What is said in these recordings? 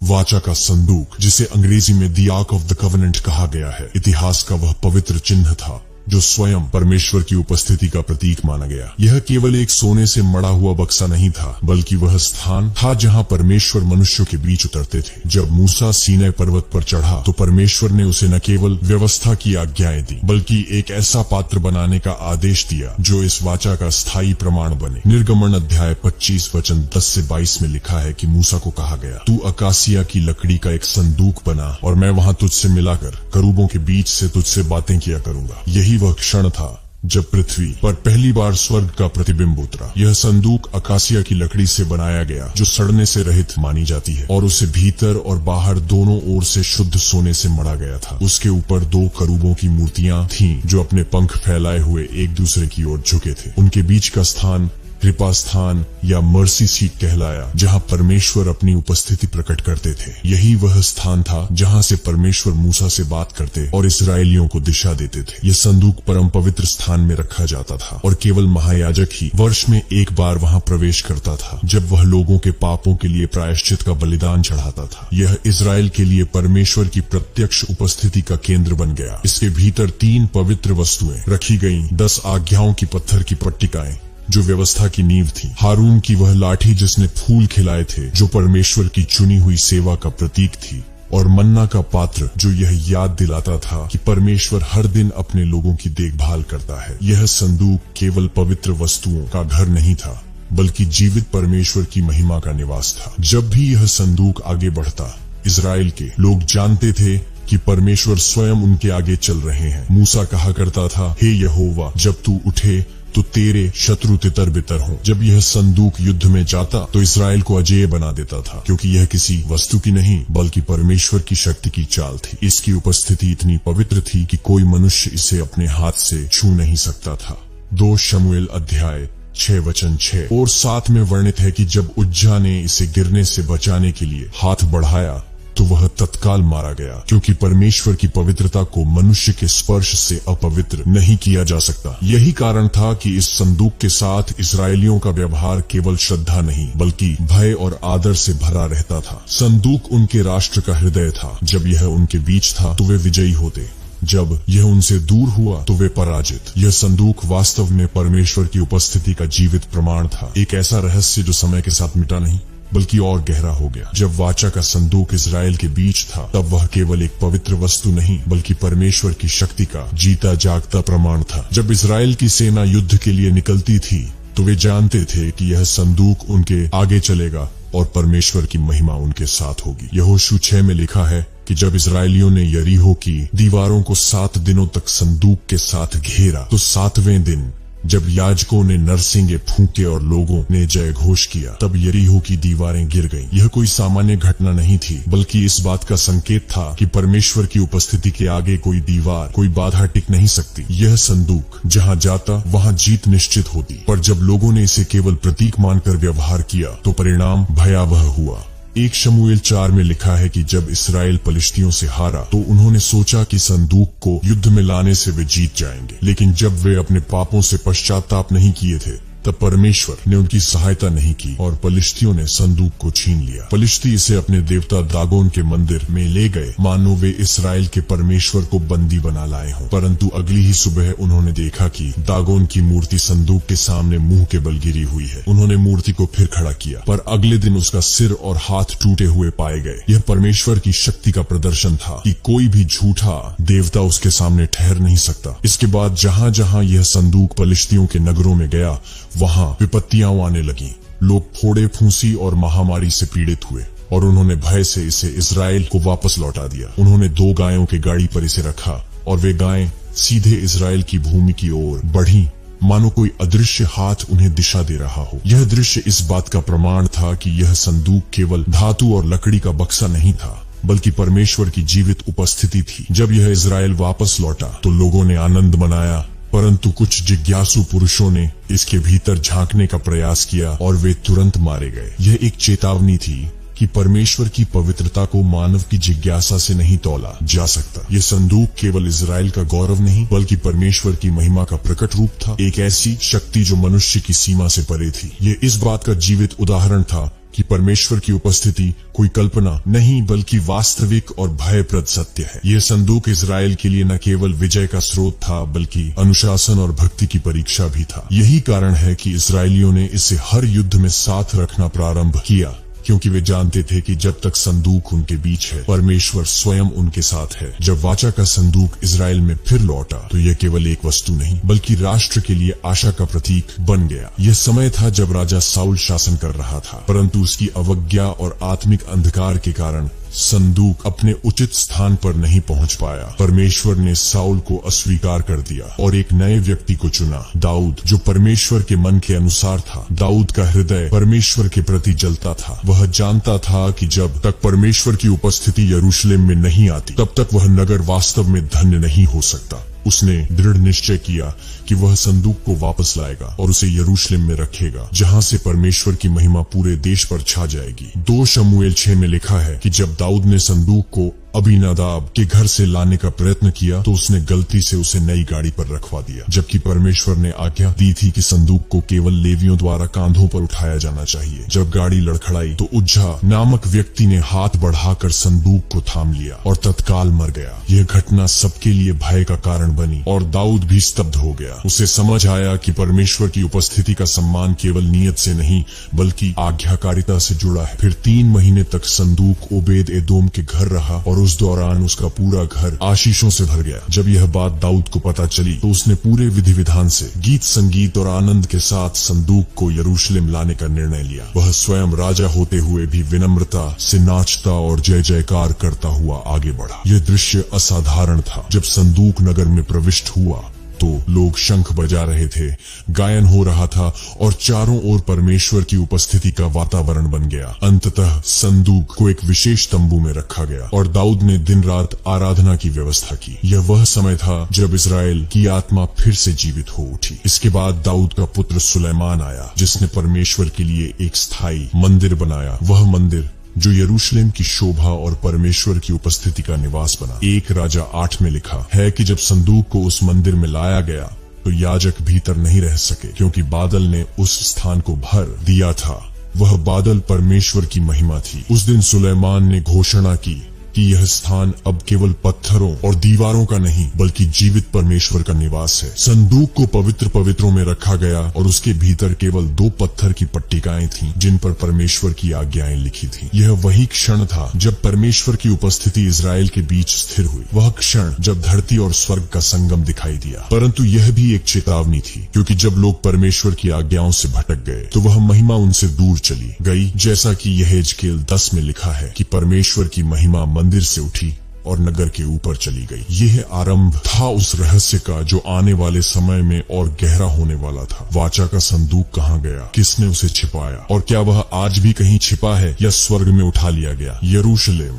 वाचा का संदूक, जिसे अंग्रेजी में the arc of the covenant कहा गया है, इतिहास का वह पवित्र चिन्ह था जो स्वयं परमेश्वर की उपस्थिति का प्रतीक माना गया। यह केवल एक सोने से मड़ा हुआ बक्सा नहीं था, बल्कि वह स्थान था जहां परमेश्वर मनुष्यों के बीच उतरते थे। जब मूसा सीनै पर्वत पर चढ़ा तो परमेश्वर ने उसे न केवल व्यवस्था की आज्ञाएं दी, बल्कि एक ऐसा पात्र बनाने का आदेश दिया जो इस वाचा का स्थायी प्रमाण बने। निर्गमन अध्याय 25 वचन 10 से 22 में लिखा है कि मूसा को कहा गया, तू अकासिया की लकड़ी का एक संदूक बना और मैं वहां तुझसे मिलाकर करूबों के बीच से तुझसे बातें किया करूंगा। यही वह क्षण था जब पृथ्वी पर पहली बार स्वर्ग का प्रतिबिंब उतरा। यह संदूक अकासिया की लकड़ी से बनाया गया जो सड़ने से रहित मानी जाती है, और उसे भीतर और बाहर दोनों ओर से शुद्ध सोने से मढ़ा गया था। उसके ऊपर 2 करूबों की मूर्तियां थीं जो अपने पंख फैलाए हुए एक दूसरे की ओर झुके थे। उनके बीच का स्थान कृपा स्थान या मर्सी सीट कहलाया, जहां परमेश्वर अपनी उपस्थिति प्रकट करते थे। यही वह स्थान था जहां से परमेश्वर मूसा से बात करते और इस्राएलियों को दिशा देते थे। यह संदूक परम पवित्र स्थान में रखा जाता था और केवल महायाजक ही वर्ष में एक बार वहां प्रवेश करता था, जब वह लोगों के पापों के लिए प्रायश्चित का बलिदान चढ़ाता था। यह इस्राएल के लिए परमेश्वर की प्रत्यक्ष उपस्थिति का केंद्र बन गया। इसके भीतर 3 पवित्र वस्तुएं रखी गईं, 10 आज्ञाओं की पत्थर की पट्टिकाएं जो व्यवस्था की नींव थी, हारून की वह लाठी जिसने फूल खिलाए थे जो परमेश्वर की चुनी हुई सेवा का प्रतीक थी, और मन्ना का पात्र जो यह याद दिलाता था कि परमेश्वर हर दिन अपने लोगों की देखभाल करता है। यह संदूक केवल पवित्र वस्तुओं का घर नहीं था, बल्कि जीवित परमेश्वर की महिमा का निवास था। जब भी यह संदूक आगे बढ़ता, इस्राएल के लोग जानते थे कि परमेश्वर स्वयं उनके आगे चल रहे हैं। मूसा कहा करता था, हे यहोवा, जब तू उठे तो तेरे शत्रु तितर बितर हों। जब यह संदूक युद्ध में जाता तो इस्राएल को अजेय बना देता था, क्योंकि यह किसी वस्तु की नहीं बल्कि परमेश्वर की शक्ति की चाल थी। इसकी उपस्थिति इतनी पवित्र थी कि कोई मनुष्य इसे अपने हाथ से छू नहीं सकता था। 2 शमूएल अध्याय 6 वचन 6 और 7 में वर्णित है कि जब उज्जा ने इसे गिरने से बचाने के लिए हाथ बढ़ाया तो वह तत्काल मारा गया, क्योंकि परमेश्वर की पवित्रता को मनुष्य के स्पर्श से अपवित्र नहीं किया जा सकता। यही कारण था कि इस संदूक के साथ इस्राएलियों का व्यवहार केवल श्रद्धा नहीं बल्कि भय और आदर से भरा रहता था। संदूक उनके राष्ट्र का हृदय था। जब यह उनके बीच था तो वे विजयी होते, जब यह उनसे दूर हुआ तो वे पराजित। यह संदूक वास्तव में परमेश्वर की उपस्थिति का जीवित प्रमाण था, एक ऐसा रहस्य जो समय के साथ मिटा नहीं बल्कि और गहरा हो गया। जब वाचा का संदूक इस्राएल के बीच था, तब वह केवल एक पवित्र वस्तु नहीं बल्कि परमेश्वर की शक्ति का जीता जागता प्रमाण था। जब इस्राएल की सेना युद्ध के लिए निकलती थी तो वे जानते थे कि यह संदूक उनके आगे चलेगा और परमेश्वर की महिमा उनके साथ होगी। यहोशू 6 में लिखा है कि जब इस्राएलियों ने यरीहो की दीवारों को 7 दिनों तक संदूक के साथ घेरा, तो 7वें दिन जब याजकों ने नरसिंगे फूंके और लोगों ने जय घोष किया, तब यरीहो की दीवारें गिर गईं। यह कोई सामान्य घटना नहीं थी, बल्कि इस बात का संकेत था कि परमेश्वर की उपस्थिति के आगे कोई दीवार, कोई बाधा टिक नहीं सकती। यह संदूक जहां जाता वहां जीत निश्चित होती, पर जब लोगों ने इसे केवल प्रतीक मानकर व्यवहार किया तो परिणाम भयावह हुआ। 1 शमूएल 4 में लिखा है कि जब इस्राएल पलिश्तियों से हारा तो उन्होंने सोचा कि संदूक को युद्ध में लाने से वे जीत जाएंगे, लेकिन जब वे अपने पापों से पश्चाताप नहीं किए थे तब परमेश्वर ने उनकी सहायता नहीं की और पलिश्तियों ने संदूक को छीन लिया। पलिश्ती इसे अपने देवता दागोन के मंदिर में ले गए, मानो वे इस्राएल के परमेश्वर को बंदी बना लाए हों। परंतु अगली ही सुबह उन्होंने देखा कि दागोन की मूर्ति संदूक के सामने मुंह के बल गिरी हुई है। उन्होंने मूर्ति को फिर खड़ा किया, पर अगले दिन उसका सिर और हाथ टूटे हुए पाए गए। यह परमेश्वर की शक्ति का प्रदर्शन था कि कोई भी झूठा देवता उसके सामने ठहर नहीं सकता। इसके बाद जहां जहां यह संदूक पलिश्तियों के नगरों में गया, वहां विपत्तियां आने लगी। लोग फोड़े फूंसी और महामारी से पीड़ित हुए और उन्होंने भय से इसे इस्राएल को वापस लौटा दिया। उन्होंने 2 गायों के गाड़ी पर इसे रखा और वे गायें सीधे इस्राएल की भूमि की ओर बढ़ी, मानो कोई अदृश्य हाथ उन्हें दिशा दे रहा हो। यह दृश्य इस बात का प्रमाण था कि यह संदूक केवल धातु और लकड़ी का बक्सा नहीं था, बल्कि परमेश्वर की जीवित उपस्थिति थी। जब यह इस्राएल वापस लौटा तो लोगों ने आनंद मनाया, परंतु कुछ जिज्ञासु पुरुषों ने इसके भीतर झांकने का प्रयास किया और वे तुरंत मारे गए। यह एक चेतावनी थी कि परमेश्वर की पवित्रता को मानव की जिज्ञासा से नहीं तौला जा सकता। यह संदूक केवल इस्राएल का गौरव नहीं बल्कि परमेश्वर की महिमा का प्रकट रूप था, एक ऐसी शक्ति जो मनुष्य की सीमा से परे थी। यह इस बात का जीवित उदाहरण था कि परमेश्वर की उपस्थिति कोई कल्पना नहीं बल्कि वास्तविक और भयप्रद सत्य है। यह संदूक इजराइल के लिए न केवल विजय का स्रोत था बल्कि अनुशासन और भक्ति की परीक्षा भी था। यही कारण है कि इजरायलियों ने इसे हर युद्ध में साथ रखना प्रारंभ किया, क्योंकि वे जानते थे कि जब तक संदूक उनके बीच है, परमेश्वर स्वयं उनके साथ है। जब वाचा का संदूक इजराइल में फिर लौटा तो यह केवल एक वस्तु नहीं बल्कि राष्ट्र के लिए आशा का प्रतीक बन गया। यह समय था जब राजा साउल शासन कर रहा था, परंतु उसकी अवज्ञा और आत्मिक अंधकार के कारण संदूक अपने उचित स्थान पर नहीं पहुंच पाया। परमेश्वर ने साउल को अस्वीकार कर दिया और एक नए व्यक्ति को चुना, दाऊद, जो परमेश्वर के मन के अनुसार था। दाऊद का हृदय परमेश्वर के प्रति जलता था। वह जानता था कि जब तक परमेश्वर की उपस्थिति यरूशलेम में नहीं आती तब तक वह नगर वास्तव में धन्य नहीं हो सकता। उसने दृढ़ निश्चय किया कि वह संदूक को वापस लाएगा और उसे यरूशलेम में रखेगा, जहां से परमेश्वर की महिमा पूरे देश पर छा जाएगी। 2 शमूएल 6 में लिखा है कि जब दाऊद ने संदूक को अबीनादाब के घर से लाने का प्रयत्न किया तो उसने गलती से उसे नई गाड़ी पर रखवा दिया, जबकि परमेश्वर ने आज्ञा दी थी कि संदूक को केवल लेवियों द्वारा कांधों पर उठाया जाना चाहिए। जब गाड़ी लड़खड़ाई तो उज्जा नामक व्यक्ति ने हाथ बढ़ाकर संदूक को थाम लिया और तत्काल मर गया। यह घटना सबके लिए भय का कारण बनी और दाऊद भी स्तब्ध हो गया। उसे समझ आया कि परमेश्वर की उपस्थिति का सम्मान केवल नियत से नहीं बल्कि आज्ञाकारिता से जुड़ा है। फिर 3 महीने तक संदूक ओबेद एदोम के घर रहा और उस दौरान उसका पूरा घर आशीषों से भर गया। जब यह बात दाऊद को पता चली तो उसने पूरे विधि विधान से गीत संगीत और आनंद के साथ संदूक को यरूशलेम लाने का निर्णय लिया। वह स्वयं राजा होते हुए भी विनम्रता से नाचता और जय जयकार करता हुआ आगे बढ़ा। यह दृश्य असाधारण था। जब संदूक नगर में प्रविष्ट हुआ तो लोग शंख बजा रहे थे, गायन हो रहा था और चारों ओर परमेश्वर की उपस्थिति का वातावरण बन गया। अंततः संदूक को एक विशेष तंबू में रखा गया और दाऊद ने दिन रात आराधना की व्यवस्था की। यह वह समय था जब इजराइल की आत्मा फिर से जीवित हो उठी। इसके बाद दाऊद का पुत्र सुलेमान आया, जिसने परमेश्वर के लिए एक स्थायी मंदिर बनाया। वह मंदिर जो यरूशलेम की शोभा और परमेश्वर की उपस्थिति का निवास बना। 1 राजा 8 में लिखा है कि जब संदूक को उस मंदिर में लाया गया तो याजक भीतर नहीं रह सके, क्योंकि बादल ने उस स्थान को भर दिया था। वह बादल परमेश्वर की महिमा थी। उस दिन सुलेमान ने घोषणा की कि यह स्थान अब केवल पत्थरों और दीवारों का नहीं बल्कि जीवित परमेश्वर का निवास है। संदूक को पवित्र पवित्रों में रखा गया और उसके भीतर केवल 2 पत्थर की पट्टिकाएं थीं, जिन पर परमेश्वर की आज्ञाएं लिखी थीं। यह वही क्षण था जब परमेश्वर की उपस्थिति इजराइल के बीच स्थिर हुई। वह क्षण जब धरती और स्वर्ग का संगम दिखाई दिया। परंतु यह भी एक चेतावनी थी, क्योंकि जब लोग परमेश्वर की आज्ञाओं से भटक गए तो वह महिमा उनसे दूर चली गई। जैसा कि यहेजकेल 10 में लिखा है कि परमेश्वर की महिमा मंदिर से उठी और नगर के ऊपर चली गई। यह आरंभ था उस रहस्य का जो आने वाले समय में और गहरा होने वाला था। वाचा का संदूक कहाँ गया? किसने उसे छिपाया? और क्या वह आज भी कहीं छिपा है या स्वर्ग में उठा लिया गया? यरूशलेम,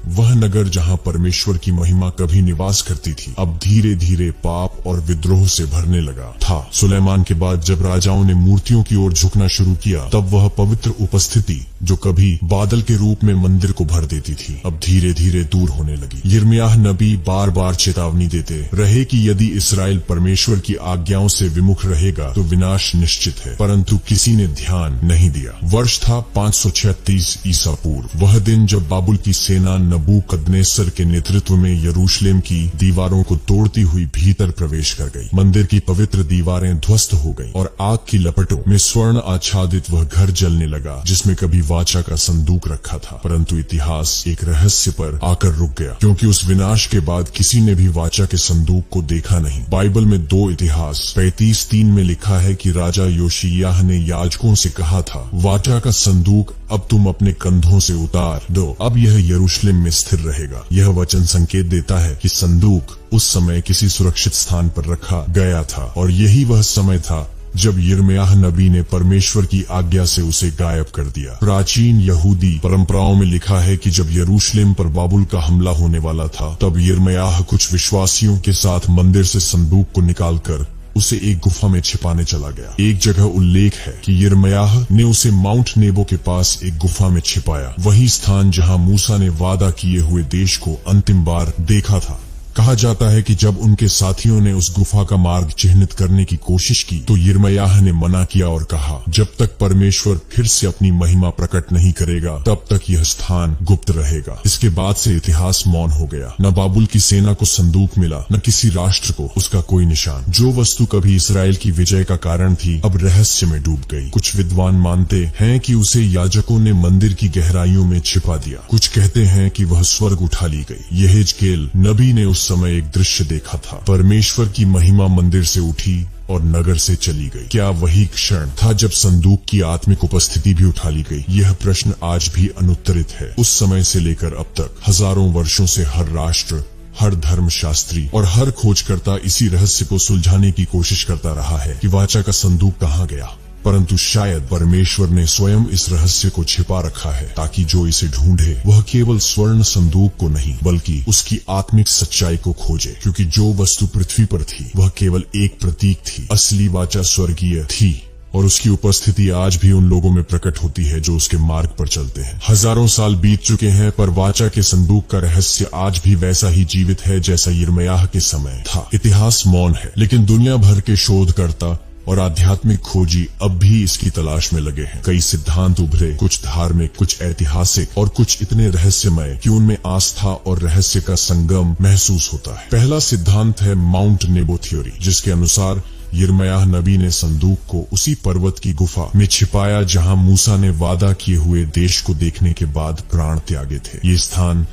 वह नगर जहां परमेश्वर की महिमा कभी निवास करती थी, अब धीरे धीरे पाप और विद्रोह से भरने लगा था। सुलेमान के बाद जब राजाओं ने मूर्तियों की ओर झुकना शुरू किया, तब वह पवित्र उपस्थिति जो कभी बादल के रूप में मंदिर को भर देती थी, अब धीरे धीरे दूर होने लगी। यिर्मयाह नबी बार बार चेतावनी देते रहे कि यदि इस्राएल परमेश्वर की आज्ञाओं से विमुख रहेगा तो विनाश निश्चित है, परंतु किसी ने ध्यान नहीं दिया। वर्ष था 536 ईसा पूर्व। वह दिन जब बाबुल की सेना नबूकदनेस्सर के नेतृत्व में यरूशलेम की दीवारों को तोड़ती हुई भीतर प्रवेश कर गई। मंदिर की पवित्र दीवारें ध्वस्त हो गईं और आग की लपटों में स्वर्ण आच्छादित वह घर जलने लगा जिसमें कभी वाचा का संदूक रखा था। परंतु इतिहास एक रहस्य पर आकर रुक गया, क्योंकि उस विनाश के बाद किसी ने भी वाचा के संदूक को देखा नहीं। बाइबल में 2 इतिहास 35:3 में लिखा है कि राजा योशियाह ने याजकों से कहा था, वाचा का संदूक अब तुम अपने कंधों से उतार दो, अब यह यरूशलेम में स्थिर रहेगा। यह वचन संकेत देता है कि संदूक उस समय किसी सुरक्षित स्थान पर रखा गया था और यही वह समय था जब यिर्मयाह नबी ने परमेश्वर की आज्ञा से उसे गायब कर दिया। प्राचीन यहूदी परंपराओं में लिखा है कि जब यरूशलेम पर बाबुल का हमला होने वाला था, तब यिर्मयाह कुछ विश्वासियों के साथ मंदिर से संदूक को निकालकर उसे एक गुफा में छिपाने चला गया। एक जगह उल्लेख है कि यिर्मयाह ने उसे माउंट नेबो के पास एक गुफा में छिपाया, वही स्थान जहां मूसा ने वादा किए हुए देश को अंतिम बार देखा था। कहा जाता है कि जब उनके साथियों ने उस गुफा का मार्ग चिह्नित करने की कोशिश की तो यिर्मयाह ने मना किया और कहा, जब तक परमेश्वर फिर से अपनी महिमा प्रकट नहीं करेगा तब तक यह स्थान गुप्त रहेगा। इसके बाद से इतिहास मौन हो गया। न बाबुल की सेना को संदूक मिला, न किसी राष्ट्र को उसका कोई निशान। जो वस्तु कभी इसराइल की विजय का कारण थी अब रहस्य में डूब गई। कुछ विद्वान मानते हैं कि उसे याजकों ने मंदिर की गहराइयों में छिपा दिया। कुछ कहते हैं कि वह स्वर्ग उठा ली गई। यहेजकेल नबी ने उस समय एक दृश्य देखा था। परमेश्वर की महिमा मंदिर से उठी और नगर से चली गई। क्या वही क्षण था जब संदूक की आत्मिक उपस्थिति भी उठा ली गई? यह प्रश्न आज भी अनुत्तरित है। उस समय से लेकर अब तक हजारों वर्षों से हर राष्ट्र, हर धर्मशास्त्री और हर खोजकर्ता इसी रहस्य को सुलझाने की कोशिश करता रहा है कि वाचा का संदूक कहाँ गया। परंतु शायद परमेश्वर ने स्वयं इस रहस्य को छिपा रखा है ताकि जो इसे ढूंढे वह केवल स्वर्ण संदूक को नहीं बल्कि उसकी आत्मिक सच्चाई को खोजे। क्योंकि जो वस्तु पृथ्वी पर थी वह केवल एक प्रतीक थी। असली वाचा स्वर्गीय थी और उसकी उपस्थिति आज भी उन लोगों में प्रकट होती है जो उसके मार्ग पर चलते हैं। हजारों साल बीत चुके हैं पर वाचा के संदूक का रहस्य आज भी वैसा ही जीवित है जैसा यिर्मयाह के समय था। इतिहास मौन है लेकिन दुनिया भर के शोधकर्ता और आध्यात्मिक खोजी अब भी इसकी तलाश में लगे हैं। कई सिद्धांत उभरे, कुछ धार्मिक, कुछ ऐतिहासिक और कुछ इतने रहस्यमय कि उनमें आस्था और रहस्य का संगम महसूस होता है। पहला सिद्धांत है माउंट नेबो थ्योरी, जिसके अनुसार यिर्मयाह नबी ने संदूक को उसी पर्वत की गुफा में छिपाया जहां मूसा ने वादा किए हुए देश को देखने के बाद प्राण त्यागे थे। ये स्थान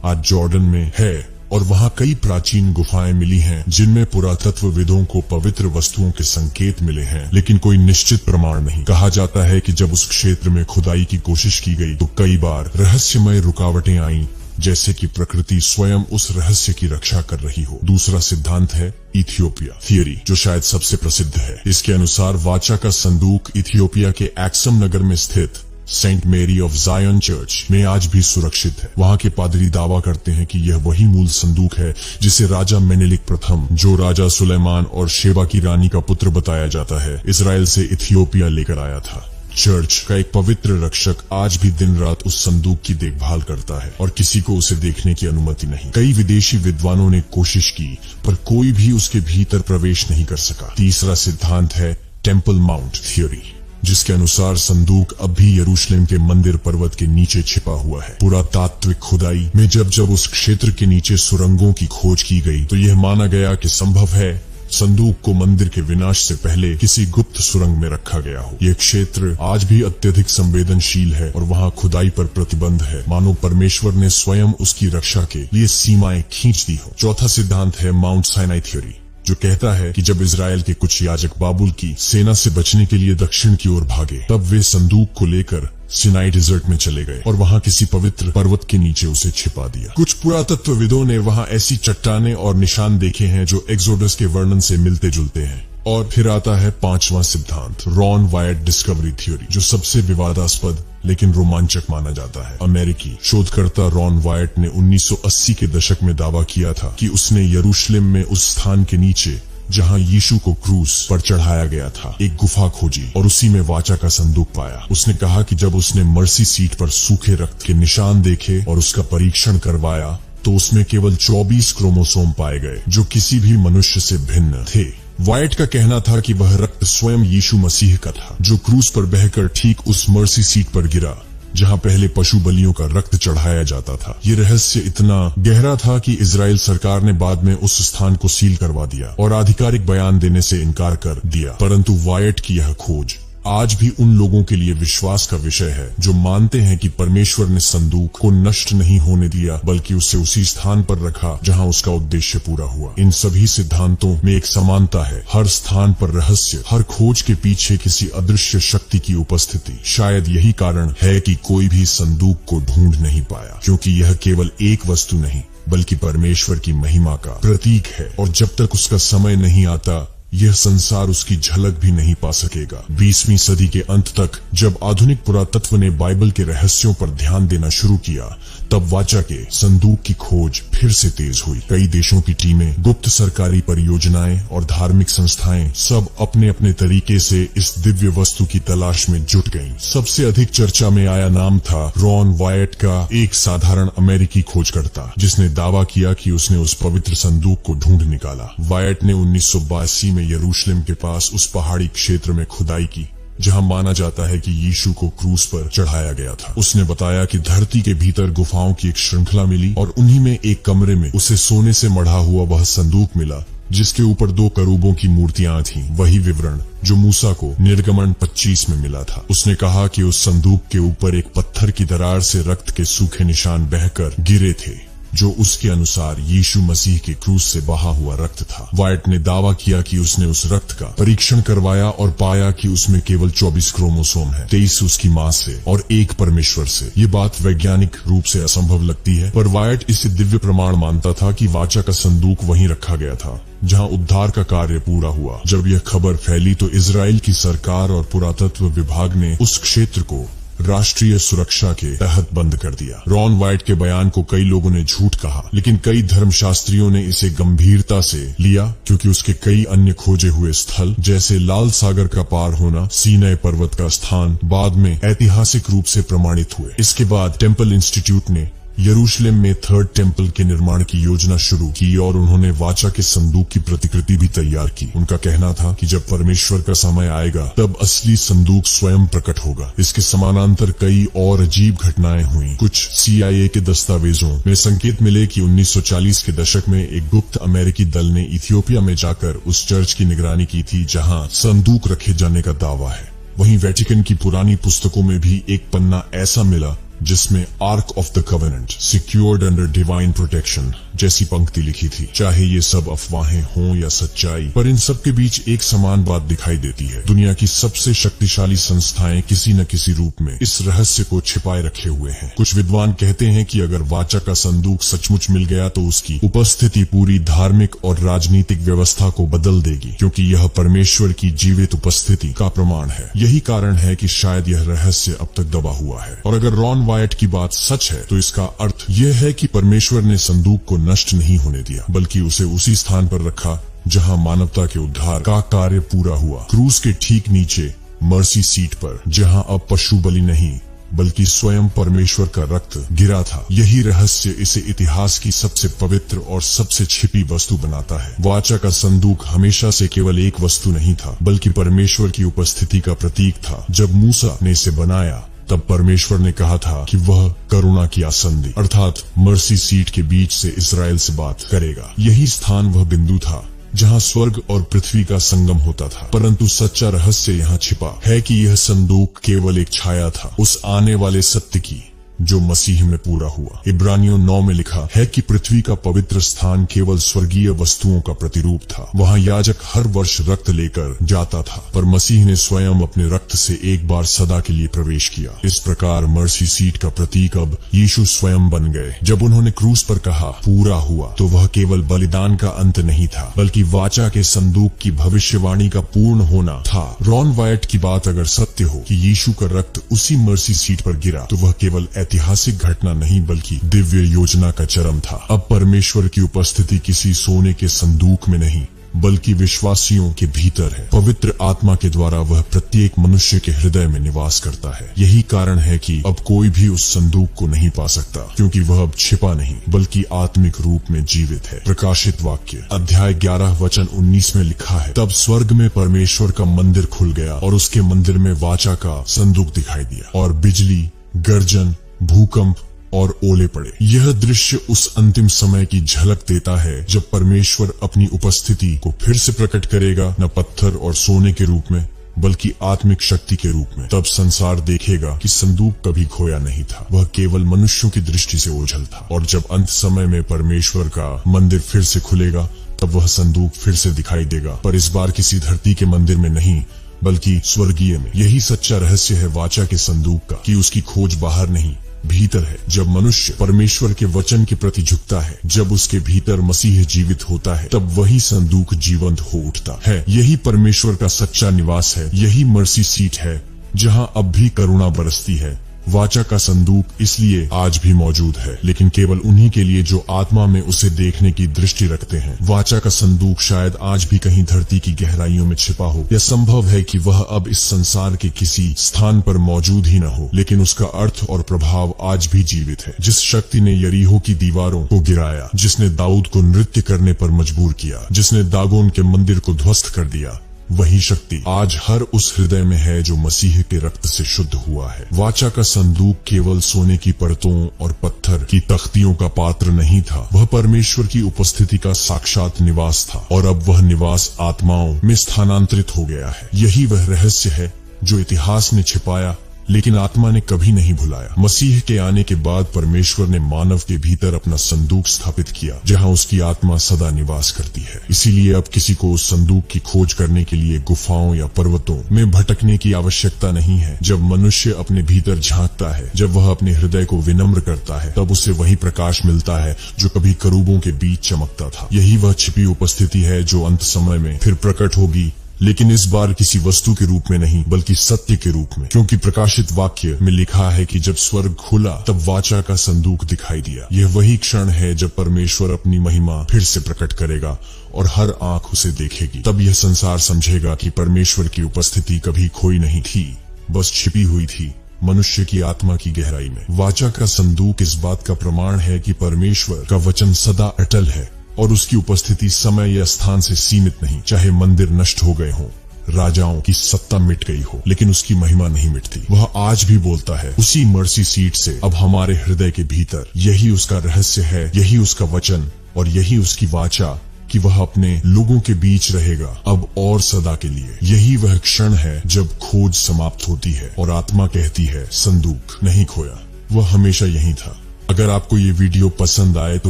आज जॉर्डन में है और वहां कई प्राचीन गुफाएं मिली हैं जिनमें पुरातत्वविदों को पवित्र वस्तुओं के संकेत मिले हैं, लेकिन कोई निश्चित प्रमाण नहीं। कहा जाता है कि जब उस क्षेत्र में खुदाई की कोशिश की गई तो कई बार रहस्यमय रुकावटें आईं, जैसे कि प्रकृति स्वयं उस रहस्य की रक्षा कर रही हो। दूसरा सिद्धांत है इथियोपिया थियरी, जो शायद सबसे प्रसिद्ध है। इसके अनुसार वाचा का संदूक इथियोपिया के एक्सम नगर में स्थित सेंट मेरी ऑफ जायन चर्च में आज भी सुरक्षित है। वहां के पादरी दावा करते हैं कि यह वही मूल संदूक है जिसे राजा मेनेलिक प्रथम, जो राजा सुलेमान और शेबा की रानी का पुत्र बताया जाता है, इजराइल से इथियोपिया लेकर आया था। चर्च का एक पवित्र रक्षक आज भी दिन रात उस संदूक की देखभाल करता है और किसी को उसे देखने की अनुमति नहीं। कई विदेशी विद्वानों ने कोशिश की पर कोई भी उसके भीतर प्रवेश नहीं कर सका। तीसरा सिद्धांत है टेम्पल माउंट थ्योरी, जिसके अनुसार संदूक अब भी यरूशलेम के मंदिर पर्वत के नीचे छिपा हुआ है। पुरातात्विक खुदाई में जब उस क्षेत्र के नीचे सुरंगों की खोज की गई तो यह माना गया कि संभव है संदूक को मंदिर के विनाश से पहले किसी गुप्त सुरंग में रखा गया हो। यह क्षेत्र आज भी अत्यधिक संवेदनशील है और वहां खुदाई पर प्रतिबंध है, मानो परमेश्वर ने स्वयं उसकी रक्षा के लिए सीमाएं खींच दी हो। चौथा सिद्धांत है माउंट साइनाई थ्योरी, जो कहता है कि जब इजराइल के कुछ याजक बाबुल की सेना से बचने के लिए दक्षिण की ओर भागे तब वे संदूक को लेकर सिनाई डिजर्ट में चले गए और वहां किसी पवित्र पर्वत के नीचे उसे छिपा दिया। कुछ पुरातत्वविदों ने वहां ऐसी चट्टानें और निशान देखे हैं जो एक्सोडस के वर्णन से मिलते जुलते हैं। और फिर आता है पांचवा सिद्धांत रॉन वायट डिस्कवरी थ्योरी, जो सबसे विवादास्पद लेकिन रोमांचक माना जाता है। अमेरिकी शोधकर्ता रॉन वायट ने 1980 के दशक में दावा किया था कि उसने यरूशलेम में उस स्थान के नीचे जहां यीशु को क्रूस पर चढ़ाया गया था एक गुफा खोजी और उसी में वाचा का संदूक पाया। उसने कहा कि जब उसने मर्सी सीट पर सूखे रक्त के निशान देखे और उसका परीक्षण करवाया तो उसमें केवल 24 क्रोमोसोम पाए गए जो किसी भी मनुष्य से भिन्न थे। वाइट का कहना था कि वह रक्त स्वयं यीशु मसीह का था जो क्रूस पर बहकर ठीक उस मर्सी सीट पर गिरा जहां पहले पशु बलियों का रक्त चढ़ाया जाता था। ये रहस्य इतना गहरा था कि इजराइल सरकार ने बाद में उस स्थान को सील करवा दिया और आधिकारिक बयान देने से इनकार कर दिया। परंतु वायट की यह खोज आज भी उन लोगों के लिए विश्वास का विषय है जो मानते हैं कि परमेश्वर ने संदूक को नष्ट नहीं होने दिया बल्कि उसे उसी स्थान पर रखा जहां उसका उद्देश्य पूरा हुआ। इन सभी सिद्धांतों में एक समानता है, हर स्थान पर रहस्य, हर खोज के पीछे किसी अदृश्य शक्ति की उपस्थिति। शायद यही कारण है कि कोई भी संदूक को ढूंढ नहीं पाया, क्योंकि यह केवल एक वस्तु नहीं बल्कि परमेश्वर की महिमा का प्रतीक है और जब तक उसका समय नहीं आता यह संसार उसकी झलक भी नहीं पा सकेगा। 20वीं सदी के अंत तक जब आधुनिक पुरातत्व ने बाइबल के रहस्यों पर ध्यान देना शुरू किया, तब वाचा के संदूक की खोज फिर से तेज हुई। कई देशों की टीमें, गुप्त सरकारी परियोजनाएं और धार्मिक संस्थाएं सब अपने अपने तरीके से इस दिव्य वस्तु की तलाश में जुट गईं। सबसे अधिक चर्चा में आया नाम था रॉन वायट का, एक साधारण अमेरिकी खोजकर्ता जिसने दावा किया कि उसने उस पवित्र संदूक को ढूंढ निकाला। वायट ने 1982 में यरूशलेम के पास उस पहाड़ी क्षेत्र में खुदाई की जहां माना जाता है कि यीशु को क्रूस पर चढ़ाया गया था। उसने बताया कि धरती के भीतर गुफाओं की एक श्रृंखला मिली और उन्हीं में एक कमरे में उसे सोने से मढ़ा हुआ वह संदूक मिला जिसके ऊपर 2 करूबों की मूर्तियां थीं। वही विवरण जो मूसा को निर्गमन 25 में मिला था। उसने कहा कि उस संदूक के ऊपर एक पत्थर की दरार से रक्त के सूखे निशान बहकर गिरे थे, जो उसके अनुसार यीशु मसीह के क्रूस से बहा हुआ रक्त था। वाइट ने दावा किया कि उसने उस रक्त का परीक्षण करवाया और पाया कि उसमें केवल 24 क्रोमोसोम है, 23 उसकी मां से और 1 परमेश्वर से। ये बात वैज्ञानिक रूप से असंभव लगती है, पर वाइट इसे दिव्य प्रमाण मानता था कि वाचा का संदूक वहीं रखा गया था जहां उद्धार का कार्य पूरा हुआ। जब यह खबर फैली तो इजराइल की सरकार और पुरातत्व विभाग ने उस क्षेत्र को राष्ट्रीय सुरक्षा के तहत बंद कर दिया। रॉन वाइट के बयान को कई लोगों ने झूठ कहा, लेकिन कई धर्मशास्त्रियों ने इसे गंभीरता से लिया क्योंकि उसके कई अन्य खोजे हुए स्थल जैसे लाल सागर का पार होना, सीनै पर्वत का स्थान बाद में ऐतिहासिक रूप से प्रमाणित हुए। इसके बाद टेम्पल इंस्टीट्यूट ने यरूशलेम में 3rd टेम्पल के निर्माण की योजना शुरू की और उन्होंने वाचा के संदूक की प्रतिकृति भी तैयार की। उनका कहना था कि जब परमेश्वर का समय आएगा तब असली संदूक स्वयं प्रकट होगा। इसके समानांतर कई और अजीब घटनाएं हुई। कुछ CIA के दस्तावेजों में संकेत मिले कि 1940 के दशक में एक गुप्त अमेरिकी दल ने इथियोपिया में जाकर उस चर्च की निगरानी की थी जहां संदूक रखे जाने का दावा है। वहीं वेटिकन की पुरानी पुस्तकों में भी एक पन्ना ऐसा मिला जिसमें arc of the covenant secured under divine protection जैसी पंक्ति लिखी थी। चाहे ये सब अफवाहें हों या सच्चाई, पर इन सब के बीच एक समान बात दिखाई देती है। दुनिया की सबसे शक्तिशाली संस्थाएं किसी न किसी रूप में इस रहस्य को छिपाए रखे हुए हैं। कुछ विद्वान कहते हैं कि अगर वाचा का संदूक सचमुच मिल गया तो उसकी उपस्थिति पूरी धार्मिक और राजनीतिक व्यवस्था को बदल देगी, क्योंकि यह परमेश्वर की जीवित उपस्थिति का प्रमाण है। यही कारण है कि शायद यह रहस्य अब तक दबा हुआ है। और अगर रॉन वाइट की बात सच है तो इसका अर्थ यह है कि परमेश्वर ने संदूक को नष्ट नहीं होने दिया, बल्कि उसे उसी स्थान पर रखा जहां मानवता के उद्धार का कार्य पूरा हुआ। क्रूस के ठीक नीचे मर्सी सीट पर, जहां अब पशु बलि नहीं बल्कि स्वयं परमेश्वर का रक्त गिरा था। यही रहस्य इसे इतिहास की सबसे पवित्र और सबसे छिपी वस्तु बनाता है। वाचा का संदूक हमेशा से केवल एक वस्तु नहीं था, बल्कि परमेश्वर की उपस्थिति का प्रतीक था। जब मूसा ने इसे बनाया तब परमेश्वर ने कहा था कि वह करुणा की आसंदी अर्थात मर्सी सीट के बीच से इस्राएल से बात करेगा। यही स्थान वह बिंदु था जहां स्वर्ग और पृथ्वी का संगम होता था। परंतु सच्चा रहस्य यहाँ छिपा है कि यह संदूक केवल एक छाया था उस आने वाले सत्य की जो मसीह में पूरा हुआ। इब्रानियों 9 में लिखा है कि पृथ्वी का पवित्र स्थान केवल स्वर्गीय वस्तुओं का प्रतिरूप था। वहां याजक हर वर्ष रक्त लेकर जाता था, पर मसीह ने स्वयं अपने रक्त से एक बार सदा के लिए प्रवेश किया। इस प्रकार मर्सी सीट का प्रतीक अब यीशु स्वयं बन गए। जब उन्होंने क्रूस पर कहा पूरा हुआ, तो वह केवल बलिदान का अंत नहीं था, बल्कि वाचा के संदूक की भविष्यवाणी का पूर्ण होना था। रॉन वाइट की बात अगर सत्य हो कि यीशु का रक्त उसी मर्सी सीट पर गिरा, तो वह केवल ऐतिहासिक घटना नहीं बल्कि दिव्य योजना का चरम था। अब परमेश्वर की उपस्थिति किसी सोने के संदूक में नहीं बल्कि विश्वासियों के भीतर है। पवित्र आत्मा के द्वारा वह प्रत्येक मनुष्य के हृदय में निवास करता है। यही कारण है कि अब कोई भी उस संदूक को नहीं पा सकता, क्योंकि वह अब छिपा नहीं बल्कि आत्मिक रूप में जीवित है। प्रकाशित वाक्य अध्याय 11 वचन 19 में लिखा है, तब स्वर्ग में परमेश्वर का मंदिर खुल गया और उसके मंदिर में वाचा का संदूक दिखाई दिया और बिजली, गर्जन, भूकंप और ओले पड़े। यह दृश्य उस अंतिम समय की झलक देता है जब परमेश्वर अपनी उपस्थिति को फिर से प्रकट करेगा, न पत्थर और सोने के रूप में बल्कि आत्मिक शक्ति के रूप में। तब संसार देखेगा कि संदूक कभी खोया नहीं था, वह केवल मनुष्यों की दृष्टि से ओझल था। और जब अंत समय में परमेश्वर का मंदिर फिर से खुलेगा, तब वह संदूक फिर से दिखाई देगा, पर इस बार किसी धरती के मंदिर में नहीं बल्कि स्वर्गीय में। यही सच्चा रहस्य है वाचा के संदूक का, कि उसकी खोज बाहर नहीं भीतर है। जब मनुष्य परमेश्वर के वचन के प्रति झुकता है, जब उसके भीतर मसीह जीवित होता है, तब वही संदूक जीवंत हो उठता है। यही परमेश्वर का सच्चा निवास है। यही मर्सी सीट है जहां अब भी करुणा बरसती है। वाचा का संदूक इसलिए आज भी मौजूद है, लेकिन केवल उन्हीं के लिए जो आत्मा में उसे देखने की दृष्टि रखते हैं। वाचा का संदूक शायद आज भी कहीं धरती की गहराइयों में छिपा हो, या संभव है कि वह अब इस संसार के किसी स्थान पर मौजूद ही न हो, लेकिन उसका अर्थ और प्रभाव आज भी जीवित है। जिस शक्ति ने यरीहो की दीवारों को गिराया, जिसने दाऊद को नृत्य करने पर मजबूर किया, जिसने दागोन के मंदिर को ध्वस्त कर दिया, वही शक्ति आज हर उस हृदय में है जो मसीह के रक्त से शुद्ध हुआ है। वाचा का संदूक केवल सोने की परतों और पत्थर की तख्तियों का पात्र नहीं था, वह परमेश्वर की उपस्थिति का साक्षात निवास था, और अब वह निवास आत्माओं में स्थानांतरित हो गया है। यही वह रहस्य है जो इतिहास ने छिपाया, लेकिन आत्मा ने कभी नहीं भुलाया। मसीह के आने के बाद परमेश्वर ने मानव के भीतर अपना संदूक स्थापित किया, जहां उसकी आत्मा सदा निवास करती है। इसीलिए अब किसी को उस संदूक की खोज करने के लिए गुफाओं या पर्वतों में भटकने की आवश्यकता नहीं है। जब मनुष्य अपने भीतर झांकता है, जब वह अपने हृदय को विनम्र करता है, तब उसे वही प्रकाश मिलता है जो कभी करूबों के बीच चमकता था। यही वह छिपी उपस्थिति है जो अंत समय में फिर प्रकट होगी, लेकिन इस बार किसी वस्तु के रूप में नहीं, बल्कि सत्य के रूप में। क्योंकि प्रकाशित वाक्य में लिखा है कि जब स्वर्ग खुला तब वाचा का संदूक दिखाई दिया। यह वही क्षण है जब परमेश्वर अपनी महिमा फिर से प्रकट करेगा और हर आंख उसे देखेगी। तब यह संसार समझेगा कि परमेश्वर की उपस्थिति कभी खोई नहीं थी, बस छिपी हुई थी मनुष्य की आत्मा की गहराई में। वाचा का संदूक इस बात का प्रमाण है कि परमेश्वर का वचन सदा अटल है, और उसकी उपस्थिति समय या स्थान से सीमित नहीं। चाहे मंदिर नष्ट हो गए हों, राजाओं की सत्ता मिट गई हो, लेकिन उसकी महिमा नहीं मिटती। वह आज भी बोलता है उसी मर्सी सीट से, अब हमारे हृदय के भीतर। यही उसका रहस्य है, यही उसका वचन, और यही उसकी वाचा कि वह अपने लोगों के बीच रहेगा, अब और सदा के लिए। यही वह क्षण है जब खोज समाप्त होती है और आत्मा कहती है संदूक नहीं खोया, वह हमेशा यही था। अगर आपको ये वीडियो पसंद आए तो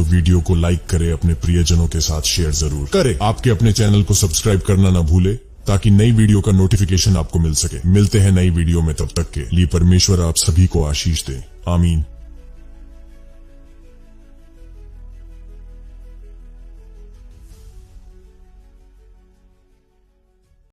वीडियो को लाइक करें, अपने प्रियजनों के साथ शेयर जरूर करें। आपके अपने चैनल को सब्सक्राइब करना ना भूले, ताकि नई वीडियो का नोटिफिकेशन आपको मिल सके। मिलते हैं नई वीडियो में, तब तक के लिए परमेश्वर आप सभी को आशीष दे। आमीन।